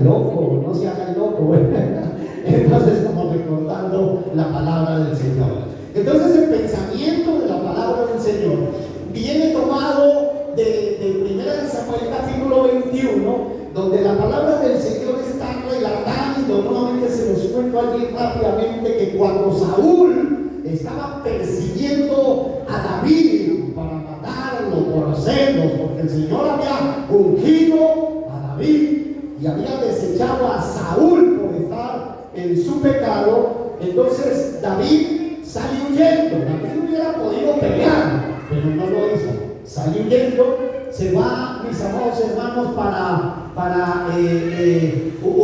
loco, no se haga el loco. Entonces, como recordando la palabra del Señor. Entonces, el pensamiento de la palabra del Señor viene tomado de 1 Samuel capítulo 21, donde la palabra del Señor está relatando. Nuevamente se los cuento allí rápidamente, que cuando Saúl estaba persiguiendo a David para matarlo por celos, porque el Señor había ungido a David y había desechado a Saúl por estar en su pecado, entonces David sale huyendo. David hubiera podido pelear, pero no lo hizo. Sale huyendo, se va, mis amados hermanos, para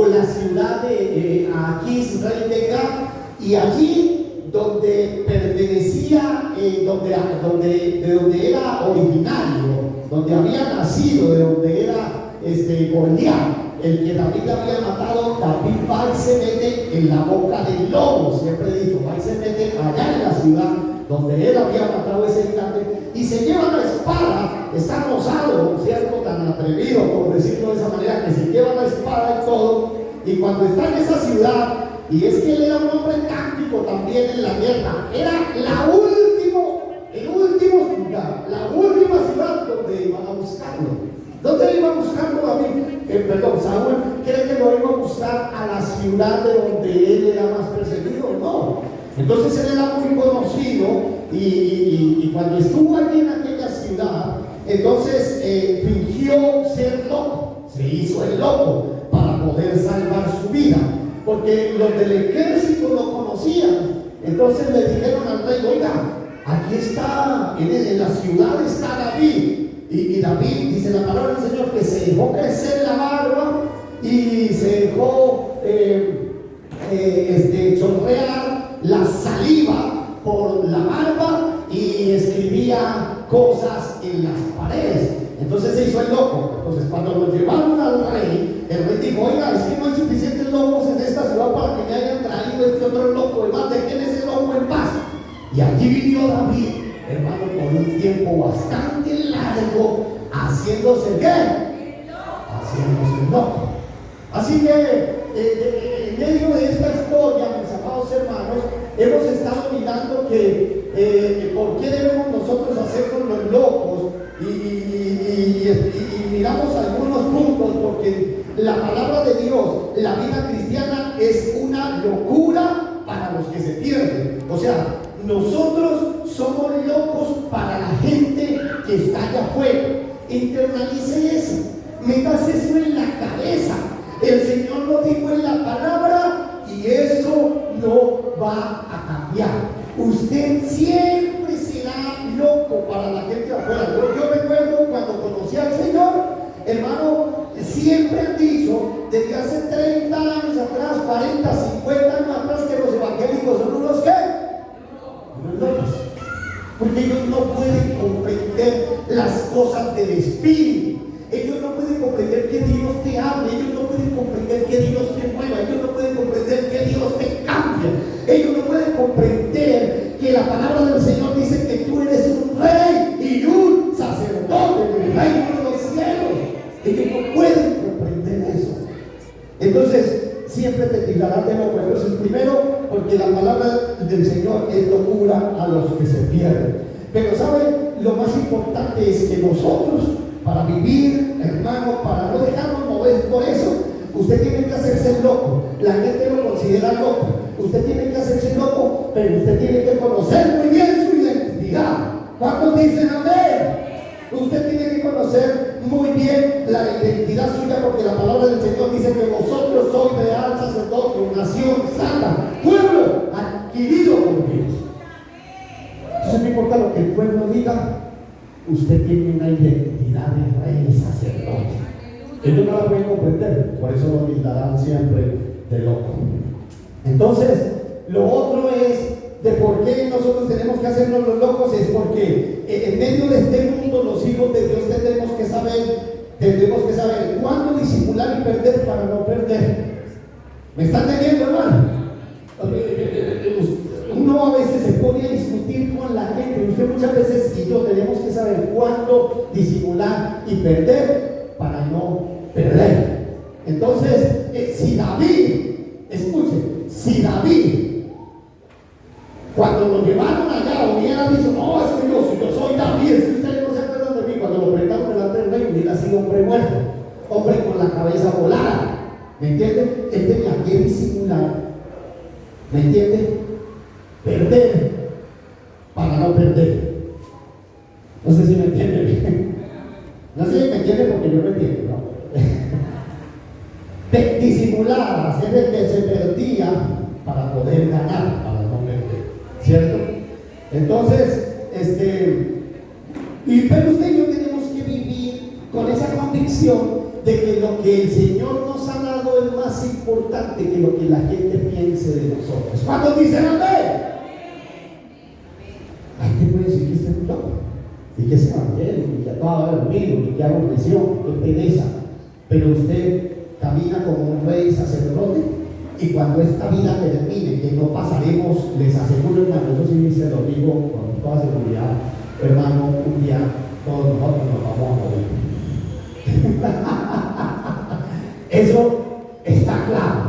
la ciudad de Aquis, rey de Gat, y allí donde pertenecía, de donde era originario, donde había nacido, de donde era Goliat, el que David había matado. David va y se mete en la boca del lobo, siempre dijo, va y se mete allá en la ciudad donde él había matado ese gigante, y se lleva la espada. Está osado, ¿cierto? Tan atrevido, por decirlo de esa manera, que se lleva la espada y todo. Y cuando está en esa ciudad, y es que él era un hombre táctico también en la guerra, era el último lugar, la última ciudad donde iban a buscarlo. ¿Dónde iba buscando David? Saúl cree que lo iba a buscar a la ciudad de donde él era más perseguido. No. Entonces él era muy conocido, y cuando estuvo allí en aquella ciudad, entonces fingió ser loco, se hizo el loco para poder salvar su vida, porque los del ejército lo conocían. Entonces le dijeron al rey: oiga, aquí está, en la ciudad está David. Y David, dice la palabra del Señor, que se dejó crecer la barba y se dejó chorrear la saliva por la barba, y escribía cosas en las paredes. Entonces se hizo el loco. Entonces, cuando lo llevaron al rey, el rey dijo: oiga, es que no hay suficientes locos en esta ciudad para que me hayan traído este otro loco. Además, dejen ese loco en paz. Y allí vivió David, hermano, por un tiempo bastante largo, haciéndose ¿qué? Haciéndose loco. Así que en medio de esta historia, mis amados hermanos, hemos estado mirando que por qué debemos nosotros hacernos los locos, y miramos algunos puntos, porque la palabra de Dios, la vida cristiana, es una locura para los que se pierden. O sea, nosotros somos locos para la gente que está allá afuera. Internalice eso, metas eso en la cabeza. El Señor lo dijo en la palabra, y eso no va a cambiar. Usted siempre será loco para la gente de afuera. Yo recuerdo cuando conocí al Señor, hermano, siempre han dicho, desde hace 30 años atrás, 40, 50 años atrás, que los evangélicos son unos ¿qué? Porque ellos no pueden comprender las cosas del Espíritu. Ellos no pueden comprender que Dios te hable. Ellos no pueden comprender que Dios te mueva. Ellos no pueden comprender que Dios te cambie. Ellos no pueden comprender que la palabra del Señor dice que tú eres un rey y un sacerdote del reino de los cielos. Ellos no pueden comprender eso. Entonces siempre te tirarán de loco. Entonces, primero, porque la palabra del Señor es locura a los que se pierden. Pero ¿sabe? Lo más importante es que nosotros, para vivir, hermano, para no dejarnos mover por eso, usted tiene que hacerse loco. La gente lo considera loco. Usted tiene que hacerse loco, pero usted tiene que conocer muy bien su identidad. ¿Cuántos dicen amén? Usted tiene que conocer muy bien la identidad suya, porque la palabra del Señor dice que vosotros sois real sacerdocio, nación santa, pueblo adquirido por Dios. Entonces no importa lo que el pueblo diga, usted tiene una identidad de rey y sacerdote. Ellos no la pueden comprender, por eso lo tildarán siempre de loco. Entonces, lo otro es de por qué nosotros tenemos que hacernos los locos, es porque en medio de este mundo los hijos de Dios tendremos que saber cuándo disimular y perder para no perder. ¿Me están entendiendo, hermano? Uno a veces se pone a discutir con la gente. Usted muchas veces y yo tenemos que saber cuándo disimular y perder para no perder. Entonces, si David, escuche, si David, cuando lo llevaron allá, hubiera dicho, no, es que yo soy David, es que ustedes no se acuerdan de mí, cuando lo prestaron delante del rey, hubiera sido hombre muerto, hombre con la cabeza volada, ¿me entiende? Él tenía que disimular, ¿me entiende? Perder para no perder. No sé si me entiende bien. No sé si me entiende porque yo me entiendo, ¿no? Disimular, hacer el que se perdía para poder ganar, para no perder, ¿cierto? Entonces, pero usted y yo tenemos que vivir con esa convicción de que lo que el Señor nos ha dado es más importante que lo que la gente piense de nosotros. ¿Cuántos dicen amén? Hay que puede decir que usted es un loco, y que es evangélico, y que acaba de dormir, y que hago presión, que pereza, pero usted camina como un rey sacerdote, y cuando esta vida termine, que no pasaremos, les aseguro, hermano, eso sí se lo digo con toda seguridad, hermano, un día todos nosotros nos vamos a morir. Eso está claro,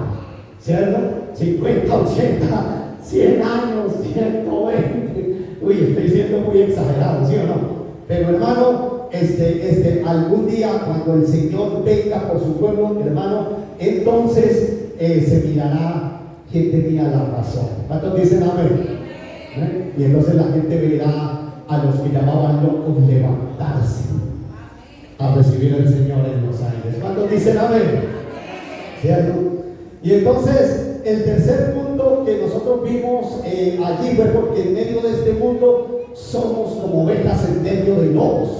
¿cierto? 50, 80, 100 años, 120. Uy, estoy siendo muy exagerado, ¿sí o no? Pero hermano, algún día cuando el Señor venga por su pueblo, hermano, entonces se mirará quién tenía la razón. ¿Cuántos dicen amén? Y entonces la gente verá a los que llamaban locos levantarse a recibir al Señor en los aires. ¿Cuántos dicen amén? ¿Cierto? Y entonces el tercer punto que nosotros vimos allí fue porque en medio de este mundo somos como ovejas en medio de lobos.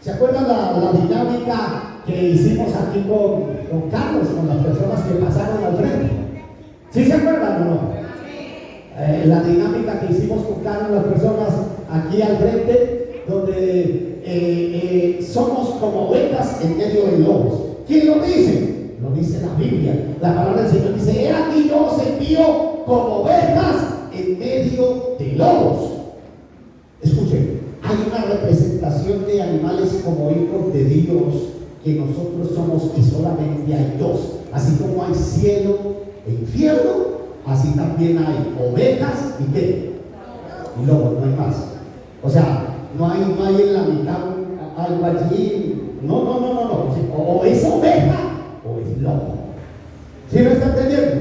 ¿Se acuerdan la dinámica que hicimos aquí con Carlos, con las personas que pasaron al frente? ¿Sí se acuerdan o no? La dinámica que hicimos con Carlos, las personas aquí al frente, donde somos como ovejas en medio de lobos. ¿Quién lo dice? Lo dice la Biblia. La palabra del Señor dice: he aquí yo os envío como ovejas en medio de lobos. Escuchen, hay una representación de animales como hijos de Dios que nosotros somos, y solamente hay dos. Así como hay cielo e infierno, así también hay ovejas y ¿qué? Y lobos, no hay más. O sea, no hay en la mitad algo allí. No. O es oveja o es lobo. ¿Sí me está entendiendo?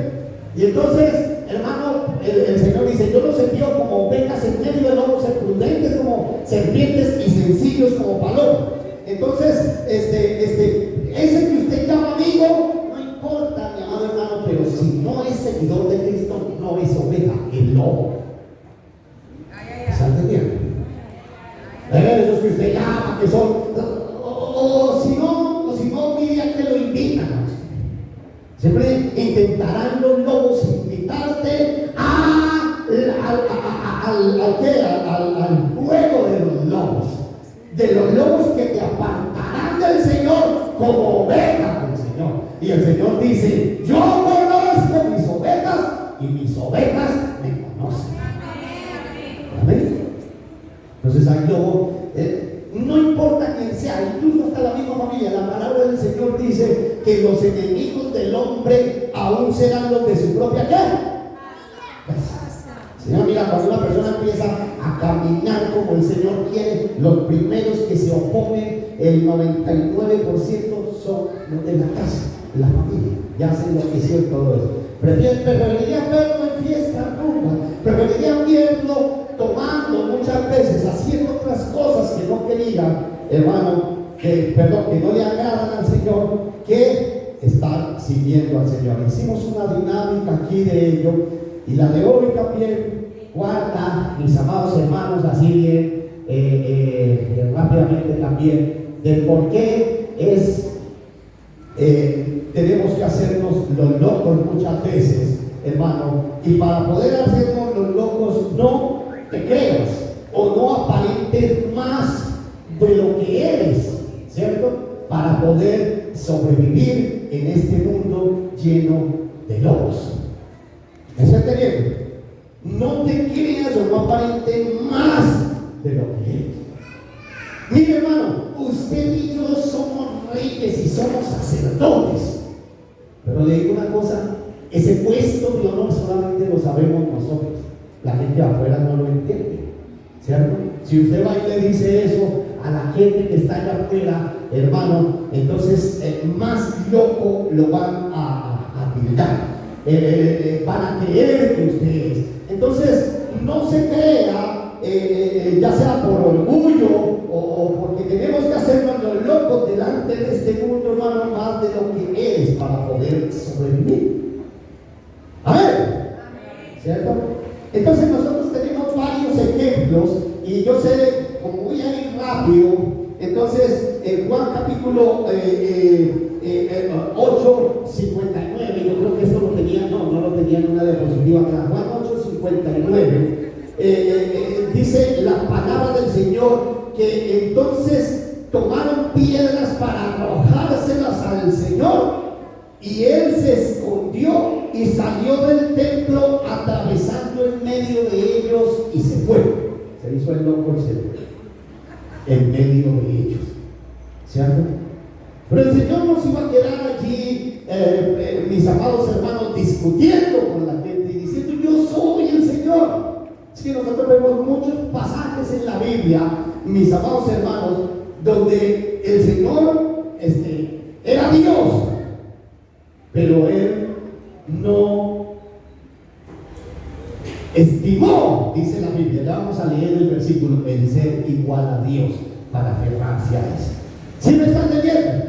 Y entonces, hermano, el Señor dice: yo los envío como ovejas en medio de lobos, prudentes como serpientes y sencillos como palomas. Entonces, ese que usted llama amigo, no importa, mi amado hermano, pero si no es seguidor de Cristo, no es oveja, es lobo. ¿Está entendiendo? Esos que usted llama, que son, o si no, mire a que lo invitan a usted. Siempre intentarán los lobos invitarte al juego de los lobos que te apartarán del Señor como ovejas del Señor. Y el Señor dice: yo conozco mis ovejas y mis ovejas me conocen. Amén. Entonces hay lobo, no importa quién sea, incluso hasta la misma familia. La palabra del Señor dice que los enemigos del hombre aún serán los de su propia casa. Señor, mira, cuando una persona empieza a caminar como el Señor quiere, los primeros que se oponen, el 99% son los de la casa, la familia. Ya se enloqueció y todo eso. Preferiría verlo en fiesta, rumba. Preferiría verlo tomando muchas veces, haciendo otras cosas que no quería, hermano, que no le agradan al Señor, que estar siguiendo al Señor. Hicimos una dinámica aquí de ello, y la de hoy también, cuarta, mis amados hermanos, así bien rápidamente también, del por qué tenemos que hacernos los locos muchas veces, hermano, y para poder hacernos los locos, no te creas o no aparentes más de lo que eres, ¿cierto? Para poder sobrevivir en este mundo lleno de lobos. ¿Me está entendiendo? No te creas o no aparentes más de lo que eres. Mire, hermano, usted y yo somos reyes y somos sacerdotes. Pero le digo una cosa, ese puesto de honor solamente lo sabemos nosotros. La gente afuera no lo entiende, ¿cierto? Si usted va y le dice eso a la gente que está allá afuera, hermano, entonces más loco lo van a tildar. Van a creer que usted es. Entonces, no se crea, ya sea por orgullo o porque tenemos que hacernos los locos delante de este mundo, hermano, más de lo que eres para poder sobrevivir. Amén. ¿Cierto? Entonces nosotros tenemos varios ejemplos y yo sé, como voy a ir rápido, entonces Juan capítulo 8, 59, yo creo que esto lo tenía, no lo tenía en una diapositiva acá. Juan 8, 59, dice la palabra del Señor que entonces tomaron piedras para arrojárselas al Señor y Él se escondió y salió del templo atravesando en medio de ellos y se fue. Se hizo el loco, se fue en medio de ellos, ¿cierto? Pero el Señor no se iba a quedar allí, mis amados hermanos, discutiendo con la gente y diciendo yo soy el Señor. Es que nosotros vemos muchos pasajes en la Biblia, mis amados hermanos, donde el Señor era Dios, pero Él no estimó, dice la Biblia, ya vamos a leer el versículo, el ser igual a Dios para aferrarse a eso. ¿Sí me están entendiendo?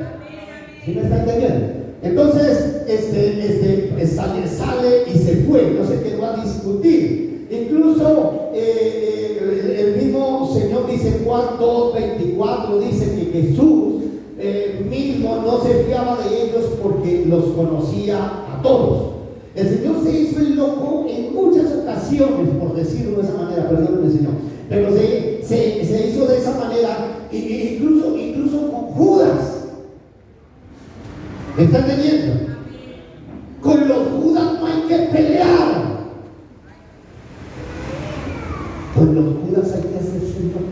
¿Sí me están entendiendo? Entonces, sale y se fue, no se quedó a discutir. Incluso el mismo Señor dice Juan 2:24, dice que Jesús mismo no se fiaba de ellos porque los conocía a todos. El Señor se hizo el loco en muchas ocasiones, por decirlo de esa manera, perdóneme Señor, pero se hizo de esa manera, incluso con Judas. ¿Me están entendiendo? Con los Judas no hay que pelear. Con los Judas hay que hacerse el loco.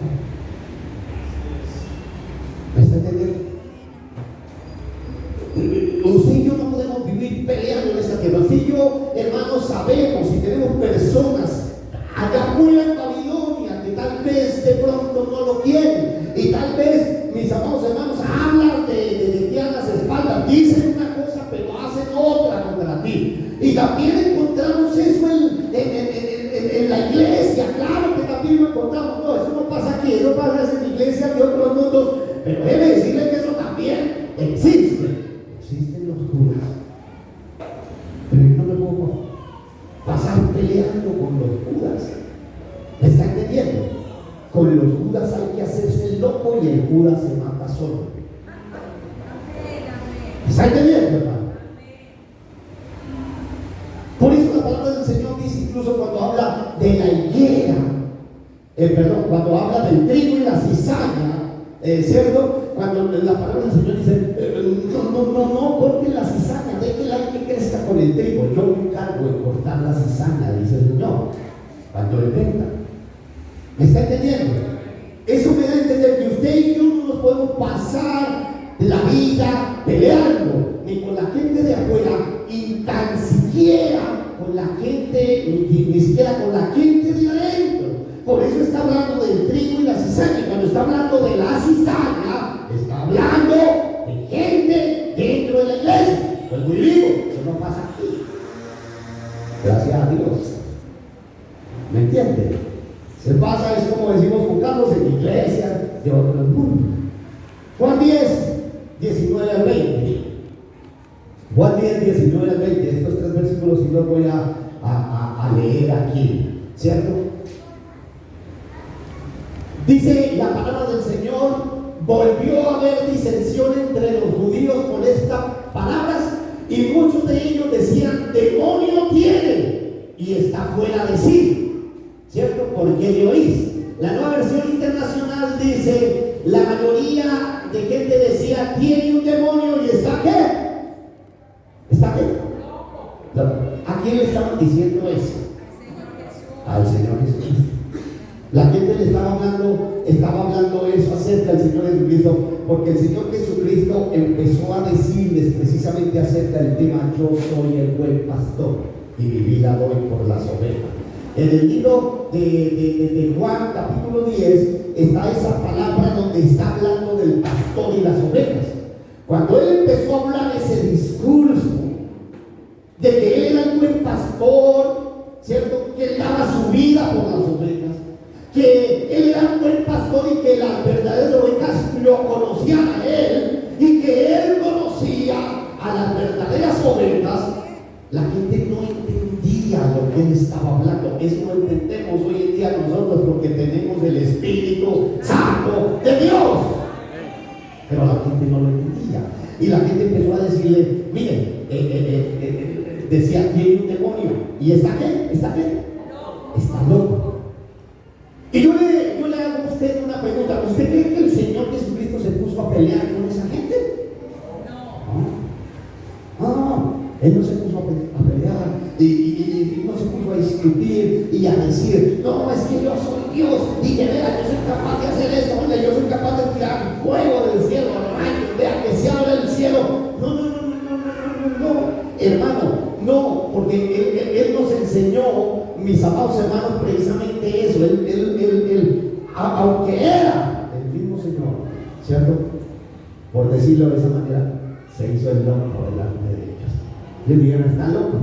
¿Me está entendiendo? Usted y yo no podemos vivir peleando en esta tierra. Usted y yo, hermanos, sabemos y tenemos personas allá afuera en Babilonia que tal vez de pronto no lo quieren. Y tal vez, mis amados hermanos, hablan de ti a las espaldas, dicen una cosa pero hacen otra contra ti. Y también encontramos eso en la iglesia. Claro que también lo encontramos. No, eso no pasa aquí, eso pasa en iglesias de otros mundos. Pero debe decirle que eso también existe. Existen los Judas. Pero yo no me puedo pasar peleando con los Judas. ¿Me está entendiendo? Con los Judas hay que hacerse el loco y el Judas se mata solo. ¿Me está entendiendo, hermano? Por eso la palabra del Señor dice, incluso cuando habla de la higuera, cuando habla del trigo y la cizaña, ¿cierto? Cuando la palabra del Señor dice, no corten la cizaña, déjela que crezca con el trigo. Yo me encargo de cortar la cizaña, dice el Señor, cuando Él venga. ¿Me está entendiendo? Eso me da a entender que usted y yo no nos podemos pasar la vida peleando, ni con la gente de afuera, y tan siquiera con la gente, ni siquiera con la gente de adentro. Por eso está hablando del trigo y la cizaña. Y cuando está hablando de la cizaña, está hablando de gente dentro de la iglesia. Pues muy digo, eso no pasa aquí. Gracias a Dios. ¿Me entiende? Se pasa, es como decimos con Carlos, en iglesias de otros mundos. Juan 10, 19 al 20. Juan 10, 19 al 20. Estos tres versículos sí los voy a leer aquí, ¿cierto? Dice la palabra del Señor: volvió a haber disensión entre los judíos por estas palabras, y muchos de ellos decían: demonio tiene y está fuera de sí, ¿cierto? ¿Por qué le oís? La Nueva Versión Internacional dice: la mayoría de gente decía: tiene un demonio y está ¿qué? ¿Está qué? No. ¿A quién le estaban diciendo eso? Al Señor Jesucristo. La gente le estaba hablando eso acerca del Señor Jesucristo. Jesucristo, porque el Señor Jesucristo empezó a decirles precisamente acerca del tema: yo soy el buen pastor y mi vida doy por las ovejas. En el libro de Juan capítulo 10 está esa palabra donde está hablando del pastor y las ovejas. Cuando él empezó a hablar ese discurso de que él era el buen pastor, ¿cierto? Que él daba su vida por las ovejas, que él era un buen pastor y que las verdaderas ovejas lo conocían a él y que él conocía a las verdaderas ovejas, la gente no entendía lo que él estaba hablando. Eso lo entendemos hoy en día nosotros porque tenemos el Espíritu Santo de Dios, pero la gente no lo entendía y la gente empezó a decirle: mire, decía, tiene un demonio. ¿Y está qué? ¿Está qué? Está loco. Y yo le hago a usted una pregunta: ¿usted cree que el Señor Jesucristo se puso a pelear con esa gente? No, Él no se puso a pelear y no se puso a discutir y a decir: no, es que yo soy Dios y que vea, yo soy capaz de hacer esto, oiga, yo soy capaz de tirar fuego del cielo, vea que se abre el cielo. No, hermano, no, porque él nos enseñó, mis amados hermanos, precisamente eso. Él, aunque era el mismo Señor, ¿cierto? Por decirlo de esa manera, se hizo el loco delante de ellos. Les dijeron: está loco.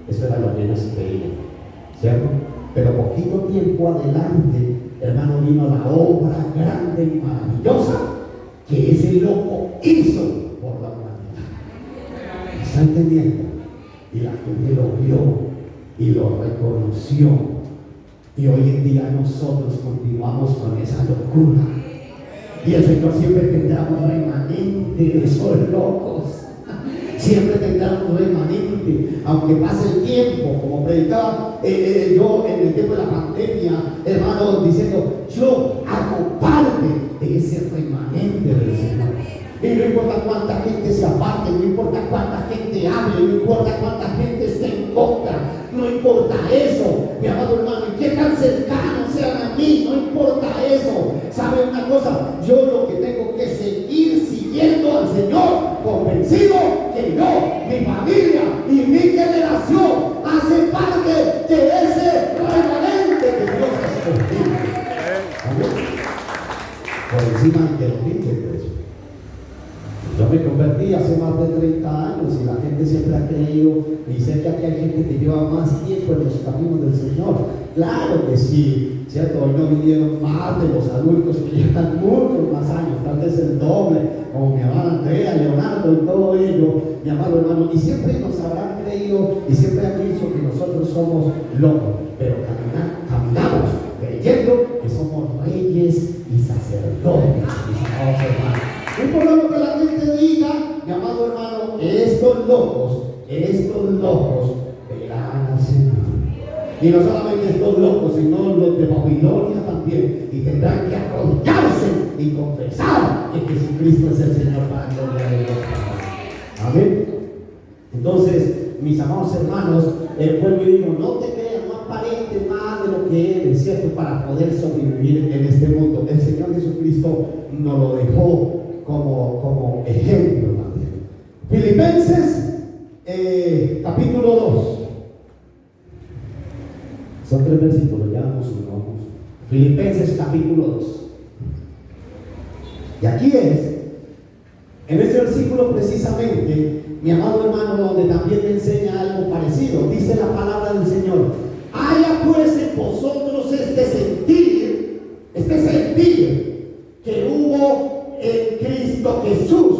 Eso era lo que ellos creían, ¿cierto? Pero poquito tiempo adelante, hermano, vino la obra grande y maravillosa que ese loco hizo por la humanidad. ¿Está entendiendo? Y la gente lo vio y lo reconoció. Y hoy en día nosotros continuamos con esa locura. Y el Señor siempre tendrá un remanente de esos locos. Siempre tendrá un remanente, aunque pase el tiempo, como predicaba yo en el tiempo de la pandemia, hermano, diciendo: yo hago parte de ese remanente del Señor. Y no importa cuánta gente se aparte, no importa cuánta gente hable, no importa cuánta gente esté en contra, no importa eso, mi amado hermano, y qué tan cercanos sean a mí, no importa eso. ¿Sabe una cosa? Yo lo que tengo que seguir siguiendo al Señor, convencido que yo, mi familia y mi generación hace parte de ese remanente que Dios ha escogido. Por encima de los límites. Yo me convertí hace más de 30 años y la gente siempre ha creído, y sé que aquí hay gente que lleva más tiempo en los caminos del Señor. Claro que sí, ¿cierto? Hoy no vinieron más de los adultos que llevan muchos más años, tal vez el doble, como mi hermana Andrea, Leonardo y todo ello, mi amado hermano, y siempre nos habrán creído y siempre han dicho que nosotros somos locos, pero caminamos creyendo que somos reyes y sacerdotes, mis amados hermanos. No importa lo que la gente diga, mi amado hermano, estos locos verán al Señor. Y no solamente estos locos, sino los de Babilonia también. Y tendrán que arrodillarse y confesar que Jesucristo es el Señor para gloria de Dios. Amén. Entonces, mis amados hermanos, vuelvo y digo: no te creas, no aparentes más de lo que eres, ¿cierto? Para poder sobrevivir en este mundo. El Señor Jesucristo nos lo dejó como ejemplo también. Filipenses capítulo 2. Son 3 versículos, ya vamos uno. Filipenses capítulo 2. Y aquí es, en este versículo precisamente, mi amado hermano, donde también me enseña algo parecido. Dice la palabra del Señor: haya pues en vosotros este sentir que hubo en Cristo Jesús.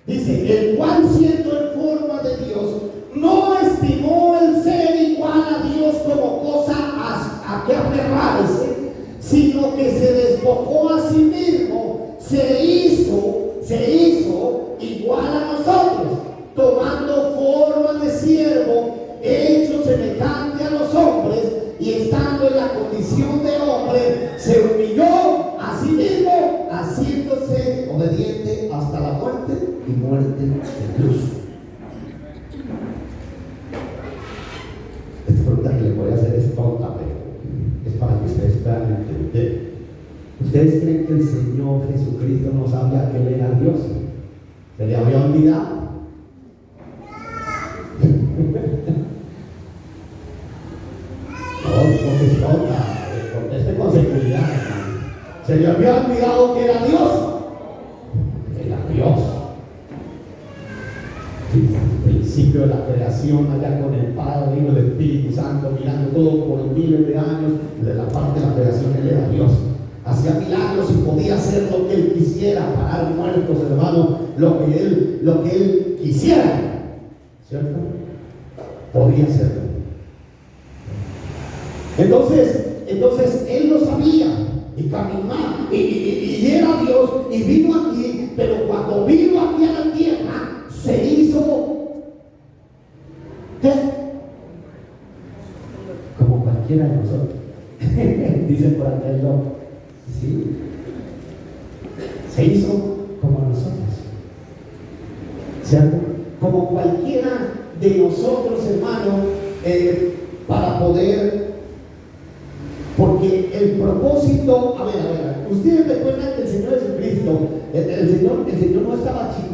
Dice: el cual, siendo en forma de Dios, no estimó el ser igual a Dios como cosa a que aferrarse, sino que se despojó a sí mismo, se hizo igual a nosotros, tomando forma ¿Ustedes creen que el Señor Jesucristo no sabía que Él era Dios? ¿Se le había olvidado? No, conteste con seguridad, hermano. ¿Se le había olvidado que era Dios? Era Dios. El principio de la creación, allá con el Padre, Hijo y el Espíritu Santo, mirando todo por miles de años, de la parte de la creación, Él era Dios. Hacía milagros y podía hacer lo que Él quisiera, parar muertos, hermano, lo que Él quisiera, ¿cierto? Podía hacerlo. Entonces Él lo sabía y caminaba y era Dios y vino aquí, pero cuando vino aquí a la tierra se hizo ¿qué? Como cualquiera de nosotros. Dicen por acá el loco. ¿Sí? Se hizo como nosotros, ¿cierto? Como cualquiera de nosotros, hermano, para poder, porque el propósito, a ver, ustedes recuerdan que el Señor Jesucristo, el Señor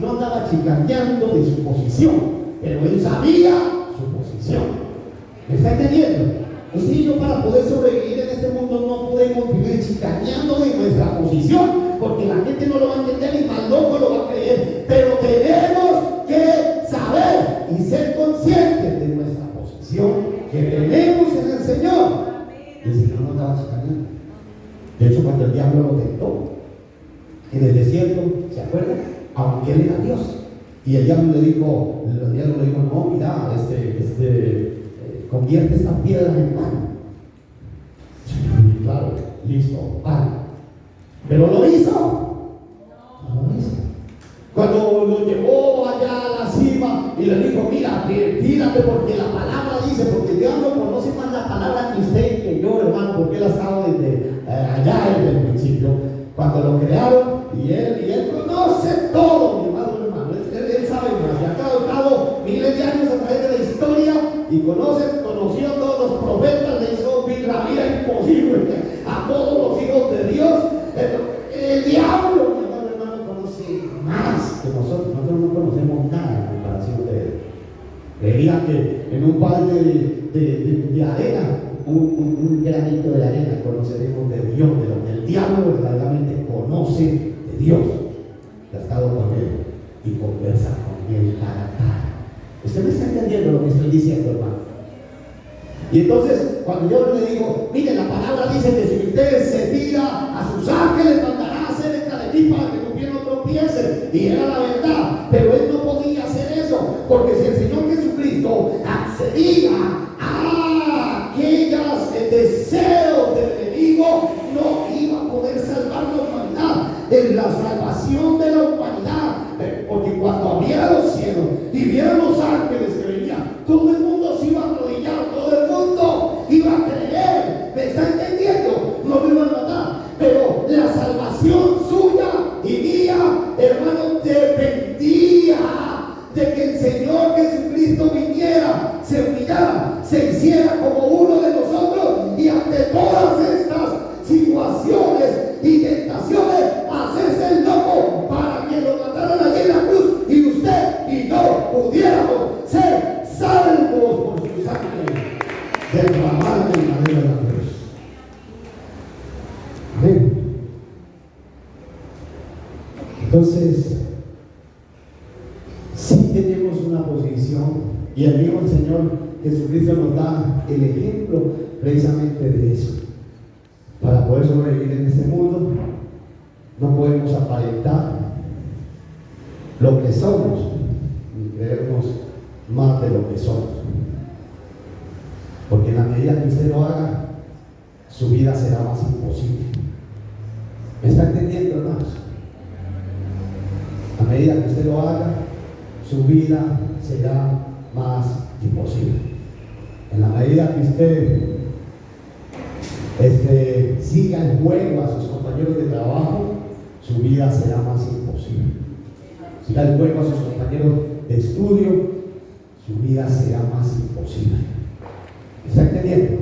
no andaba chicaneando de su posición, pero Él sabía su posición. ¿Me está entendiendo? Usted y yo, para poder sobrevivir en este mundo, no podemos vivir chicaneando de nuestra posición, porque la gente no lo va a entender y más loco lo va a creer. Pero tenemos que saber y ser conscientes de nuestra posición que tenemos en el Señor. El Señor no estaba chicaneando. De hecho, cuando el diablo lo tentó en el desierto, ¿se acuerdan? Aunque Él era Dios. Y el diablo le dijo, no, mira, convierte estas piedras en pan. Claro, listo, pan. Pero lo hizo. No lo hizo. Cuando lo llevó allá a la cima y le dijo, mira, tírate porque la palabra dice, porque el diablo conoce más la palabra que usted y que yo, hermano, porque él ha estado desde allá desde el principio, cuando lo crearon, y él conoce todo, mi hermano, él sabe más, y ha estado miles de años a través de la historia y conoció a todos los profetas, le hizo la vida imposible a todos los hijos de Dios. El diablo, mi hermano, conoce más que nosotros no conocemos nada en comparación de él. Creía que en un balde de arena, un granito de arena, conoceremos de Dios, de lo que el diablo verdaderamente conoce de Dios, que ha estado con él y conversa con él cara a cara. ¿Usted me está entendiendo lo que estoy diciendo, hermano? Y entonces, cuando yo le digo, mire, la palabra dice que si usted se tira a sus ángeles, mandará cerca de ti para que tu pie no tropiece. Y era la verdad, pero él no podía hacer eso, porque si el Señor Jesucristo accedía a aquellos deseos del enemigo, no iba a poder salvar la humanidad. En la salvación de la humanidad, porque cuando abriera los cielos y vieran los ángeles que venían, todo el mundo se iba a arrodillar, todo el mundo iba a creer. ¿Me está entendiendo? No me iban a matar, pero la salvación suya y mía, hermano, dependía de que el Señor Jesucristo viniera, se humillara, se hiciera como uno de nosotros, y ante todas estas situaciones y tentaciones, hacerse el loco para que lo mataran allí en la cruz, y usted y yo pudiéramos ser salvos por su sangre derramada en la madera de la cruz. Amén. Entonces, sí tenemos una posición, y el mismo Señor Jesucristo nos da el ejemplo precisamente de eso. Para poder sobrevivir en este mundo, no podemos aparentar lo que somos ni creernos más de lo que somos, porque en la medida que usted lo haga, su vida será más imposible. ¿Me está entendiendo, hermanos? A medida que usted lo haga, su vida será más imposible. En la medida que usted siga el juego a sus compañeros de trabajo, su vida será más imposible. Siga el juego a sus compañeros de estudio, su vida será más imposible. ¿Está entendiendo?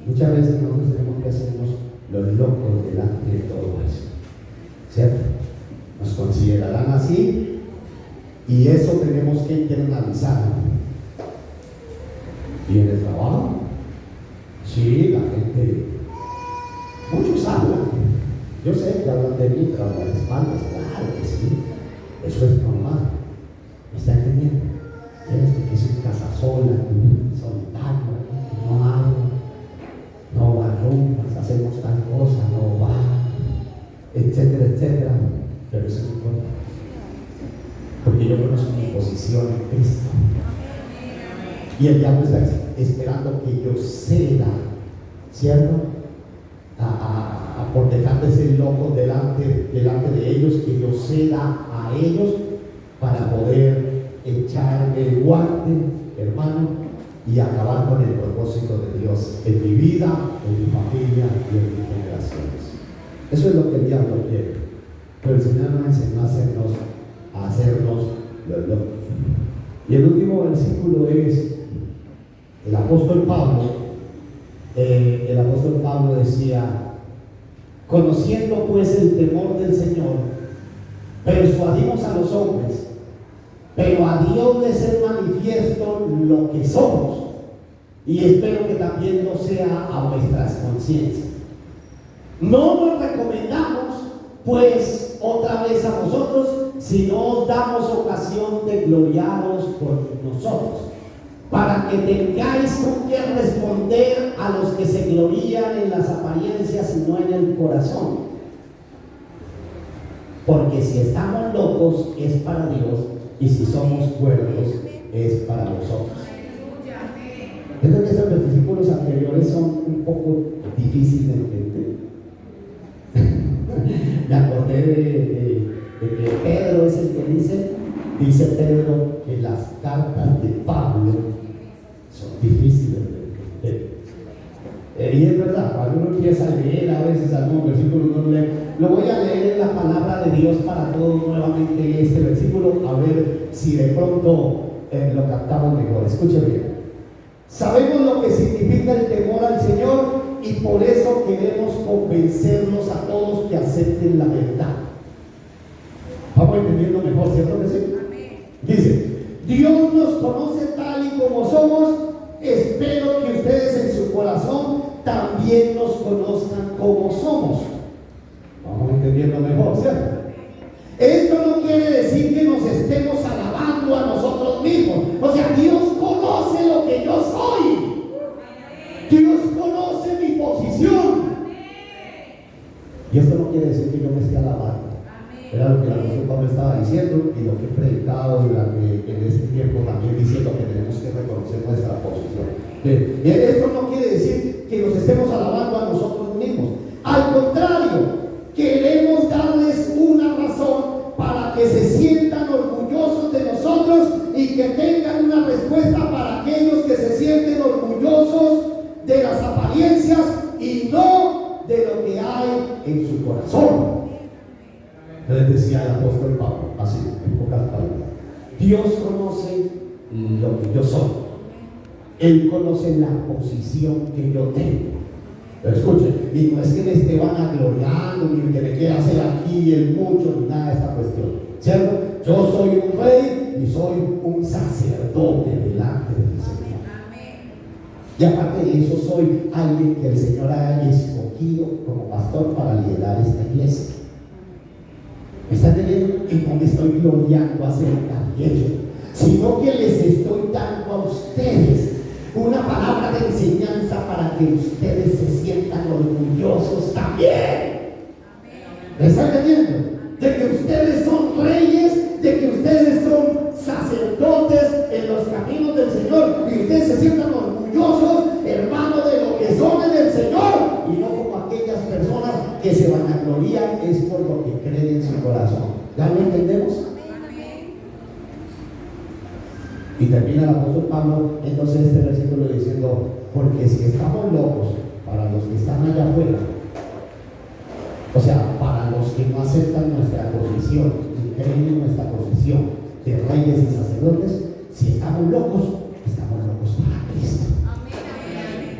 Muchas veces nosotros tenemos que hacernos los locos delante de todo eso, ¿cierto? Nos considerarán así, y eso tenemos que internalizarlo. ¿Y en el trabajo? Sí, la gente, muchos hablan. Yo sé que hablan de mí, pero a las espaldas, claro que sí, eso es normal. ¿Me está entendiendo? Que es una casa sola, solitario, no hablo, no va a rumbas, hacemos tal cosa, no va, etcétera, etcétera. Pero eso no importa, porque yo conozco mi posición en Cristo. Y el diablo está esperando que yo ceda, ¿cierto? Por dejar de ser loco delante de ellos, que yo ceda a ellos para poder echar el guante, hermano, y acabar con el propósito de Dios en mi vida, en mi familia y en mis generaciones. Eso es lo que el diablo quiere. Pero el Señor nos enseñó a hacernos los locos. Y el último versículo es el apóstol Pablo decía: conociendo pues el temor del Señor, persuadimos a los hombres, pero a Dios le es manifiesto lo que somos, y espero que también lo sea a vuestras conciencias. No nos recomendamos pues otra vez a vosotros, sino os damos ocasión de gloriaros por nosotros, para que tengáis con qué responder a los que se glorían en las apariencias y no en el corazón. Porque si estamos locos es para Dios, y si somos cuerdos es para vosotros. Yo creo que esos versículos anteriores son un poco difíciles de entender. Me acordé de que Pedro es el que dice Pedro que las cartas de Pablo son difíciles de entender. Y es verdad, cuando uno empieza a leer a veces algún versículo, uno lee. Lo voy a leer en la palabra de Dios para todos nuevamente este versículo, a ver si de pronto lo captamos mejor. Escuche bien. Sabemos lo que significa el temor al Señor, y por eso queremos convencernos a todos que acepten la verdad. Vamos entendiendo mejor, ¿cierto que sí? Dice: Dios nos conoce tal y como somos. Espero que ustedes en su corazón también nos conozcan como somos. Vamos entendiendo mejor, ¿cierto? Esto no quiere decir que nos estemos alabando a nosotros mismos. O sea, Dios conoce lo que yo soy. Dios conoce mi posición. Y esto no quiere decir que yo me esté alabando. Era lo que el apóstol Pablo estaba diciendo, y lo que he predicado durante en este tiempo también, diciendo que tenemos que reconocer nuestra posición. Esto no quiere decir que nos estemos alabando a nosotros mismos. Al contrario, queremos darles una razón para que se sientan orgullosos de nosotros, y que tengan una respuesta para aquellos que se sienten orgullosos de las apariencias y no de lo que hay en su corazón. Les decía el apóstol Pablo, así, en pocas palabras: Dios conoce lo que yo soy. Él conoce la posición que yo tengo. Pero escuchen, y no es que me esté vanagloriando, ni que me quiera hacer aquí el mucho, ni nada de esta cuestión, ¿cierto? Yo soy un rey y soy un sacerdote delante del Señor. Y aparte de eso, soy alguien que el Señor haya escogido como pastor para liderar esta iglesia. ¿Me están entendiendo? Y no me estoy gloriando acerca de ello, sino que les estoy dando a ustedes una palabra de enseñanza para que ustedes se sientan orgullosos también. ¿Me están entendiendo? De que ustedes son reyes, de que ustedes son sacerdotes en los caminos del Señor, y ustedes se sientan orgullosos, hermanos, de lo que son en el Señor, y no como aquellas personas que se vanaglorían es por lo que creen en su corazón. ¿Ya lo entendemos? Y termina el apóstol Pablo entonces este versículo diciendo: porque si estamos locos para los que están allá afuera, o sea, para los que no aceptan nuestra posición y creen en nuestra posición de reyes y sacerdotes, si estamos locos para Cristo.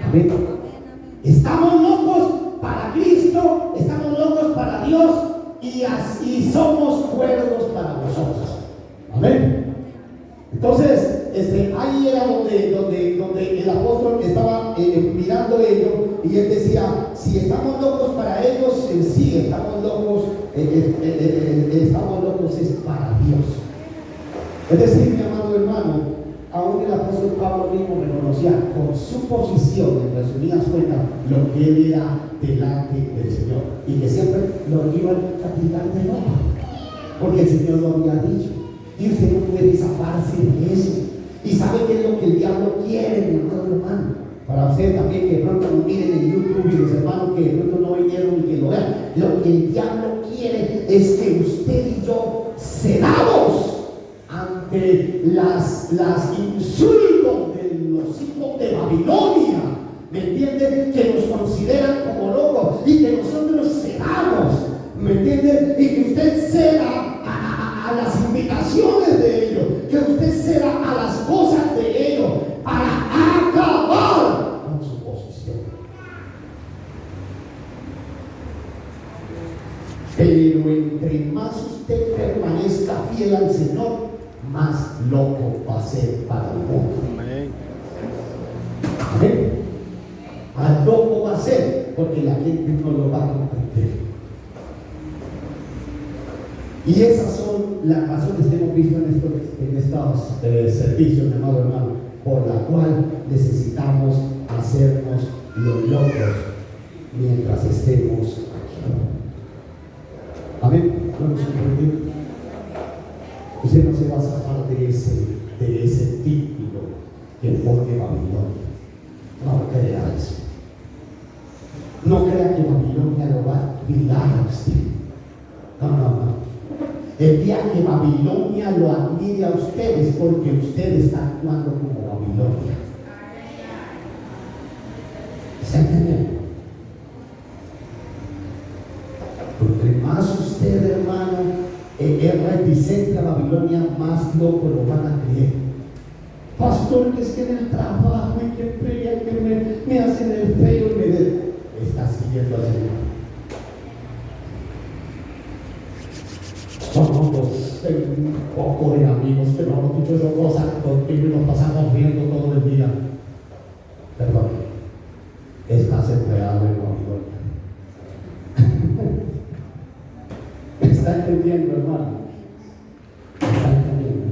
Amén. Estamos locos para Cristo. Dios y así somos cuerdos para nosotros. Amén. Entonces, ahí era donde el apóstol estaba mirando ellos, y él decía: si estamos locos para ellos, sí, estamos locos es para Dios. Es decir, mi amado hermano, aún el apóstol Pablo mismo reconocía con su posición, en resumidas cuentas, lo que él era delante del Señor, y que siempre lo iba a tirar de nuevo, porque el Señor lo había dicho, y usted no puede zafarse de eso. Y sabe qué es lo que el diablo quiere, mi amado hermano, para usted también, que de pronto nos miren en YouTube, y los hermanos que de pronto no vinieron y que lo vean. Lo que el diablo quiere es que usted y yo cedamos ante las insultos de los hijos de Babilonia, ¿me entiende? Que nos consideran como locos, y que nosotros cedamos, ¿me entiende? Y que usted ceda a las invitaciones de ellos, que usted ceda a las cosas de ellos, para acabar con su posición. Pero entre más usted permanezca fiel al Señor, más loco va a ser para el mundo. Amén. Amén. Más loco va a ser, porque la gente no lo va a comprender. Y esas son las razones que hemos visto en estos servicios, mi amado hermano, por la cual necesitamos hacernos los locos mientras estemos aquí. Amén. ¿No nos comprendió? Usted no se va a zafar de ese título que pone Babilonia. No crea eso. No crea que Babilonia lo va a cuidar a usted. No. El día que Babilonia lo admire a ustedes, porque usted está actuando como Babilonia. ¿Se entiende? Porque más usted, hermano, es reticente a Babilonia, más loco lo van a creer. Pastor, que es que en el trabajo y que pega, que me hacen el feo y me está siguiendo al Señor. Somos un poco de amigos que no hemos dicho esas cosas contigo y nos pasamos riendo todo el día. Perdón, estás enredado en Babilonia. ¿Está entendiendo, hermano? ¿Está entendiendo?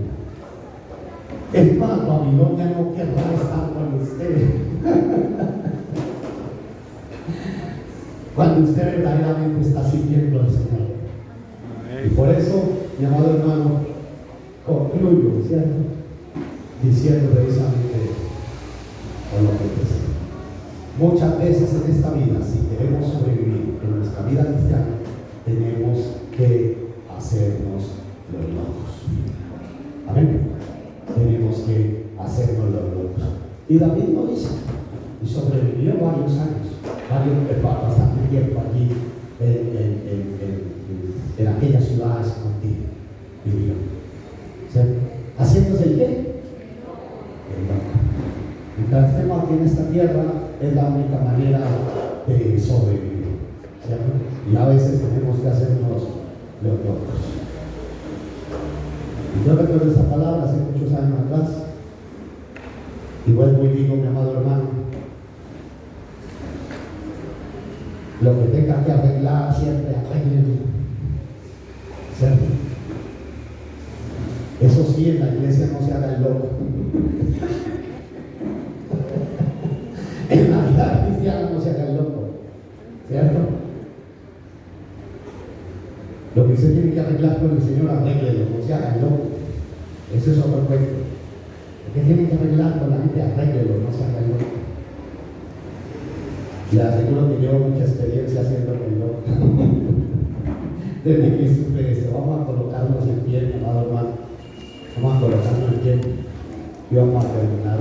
Es más, Babilonia no querrá estar con usted. Cuando usted verdaderamente está siguiendo al Señor. Y por eso, mi amado hermano, concluyo, ¿cierto? Diciendo precisamente con lo que pensé. Muchas veces en esta vida, si queremos sobrevivir en nuestra vida cristiana, tenemos que hacernos los locos. Amén. Tenemos que hacernos los locos. Y David lo dice, y sobrevivió varios años, bastante tiempo aquí en aquella ciudad escondida. Vivió. ¿Cierto? ¿Haciéndose el qué? El loco. Mientras estemos aquí en esta tierra, es la única manera de sobrevivir. ¿Cierto? Y a veces tenemos que hacernos los locos. Y yo recuerdo esta palabra hace muchos años atrás. Y vuelvo y digo, mi amado hermano, lo que tenga que arreglar, siempre arreglen. ¿Cierto? Eso sí, en la iglesia no se haga el loco. En la vida cristiana no se haga el loco. ¿Cierto? Lo que usted tiene que arreglar con el Señor, arréglelo, no se haga el loco. Eso es otro cuento. Lo que tiene que arreglar con la gente, arréglelo, no se haga el loco. Le aseguro que llevo mucha experiencia haciendo el loco. Desde que supe esto, vamos a colocarnos en pie, mi amado hermano. Vamos a colocarnos en pie y vamos a terminar.